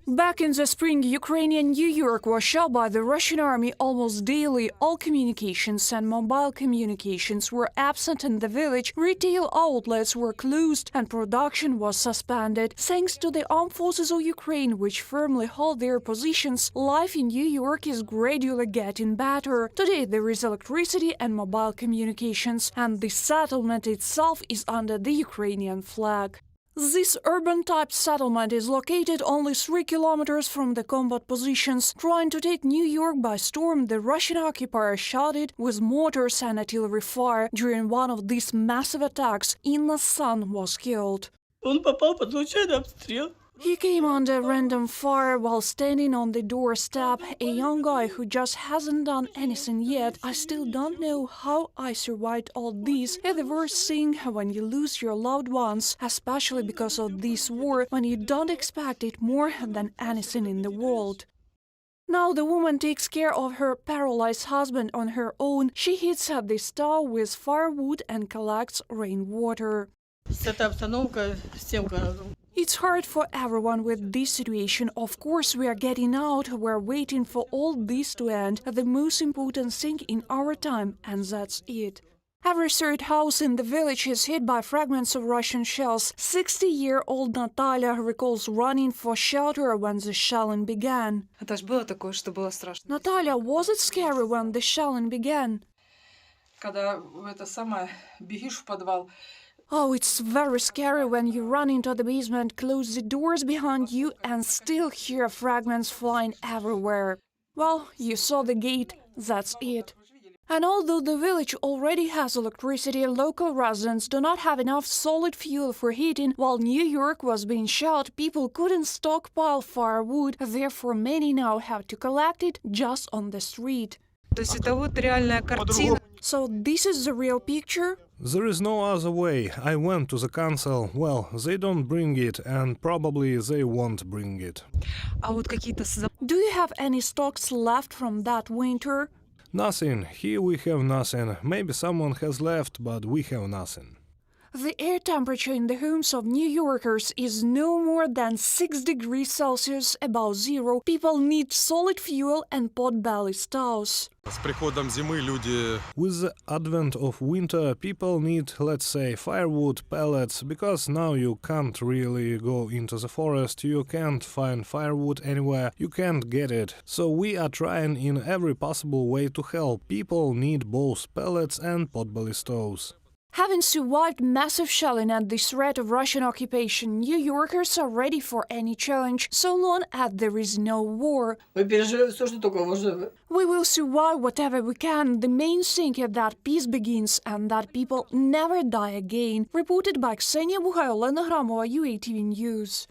Back in the spring, Ukrainian New York was shelled by the Russian army almost daily. All communications and mobile communications were absent in the village, retail outlets were closed, and production was suspended. Thanks to the armed forces of Ukraine, which firmly hold their positions, life in New York is gradually getting better. Today there is electricity and mobile communications, and the settlement itself is under the Ukrainian flag. This urban-type settlement is located only 3 kilometers from the combat positions. Trying to take New York by storm, the Russian occupier shot it with mortars and artillery fire. During one of these massive attacks, Inna's son was killed. He came under random fire while standing on the doorstep, a young guy who just hasn't done anything yet. I still don't know how I survived all this. It's the worst thing when you lose your loved ones, especially because of this war, when you don't expect it more than anything in the world. Now the woman takes care of her paralyzed husband on her own. She heats up the stove with firewood and collects rainwater. It's hard for everyone with this situation. Of course, we are getting out, we're waiting for all this to end, the most important thing in our time, and that's it. Every third house in the village is hit by fragments of Russian shells. 60-year-old Natalia recalls running for shelter when the shelling began. Natalia, was it scary when the shelling began? Oh, it's very scary when you run into the basement, close the doors behind you, and still hear fragments flying everywhere. Well, you saw the gate, that's it. And although the village already has electricity, local residents do not have enough solid fuel for heating. While New York was being shelled, people couldn't stockpile firewood, therefore many now have to collect it just on the street. So this is the real picture? There is no other way. I went to the council. Well, they don't bring it, and probably they won't bring it. Do you have any stocks left from that winter? Nothing. Here we have nothing. Maybe someone has left, but we have nothing. The air temperature in the homes of New Yorkers is no more than 6 degrees Celsius above zero. People need solid fuel and pot-belly stoves. With the advent of winter, people need, let's say, firewood, pellets, because now you can't really go into the forest, you can't find firewood anywhere, you can't get it. So we are trying in every possible way to help. People need both pellets and pot-belly stoves. Having survived massive shelling and the threat of Russian occupation, New Yorkers are ready for any challenge, so long as there is no war. We will survive whatever we can. The main thing is that peace begins and that people never die again. Reported by Olena, Hramova, UATV News.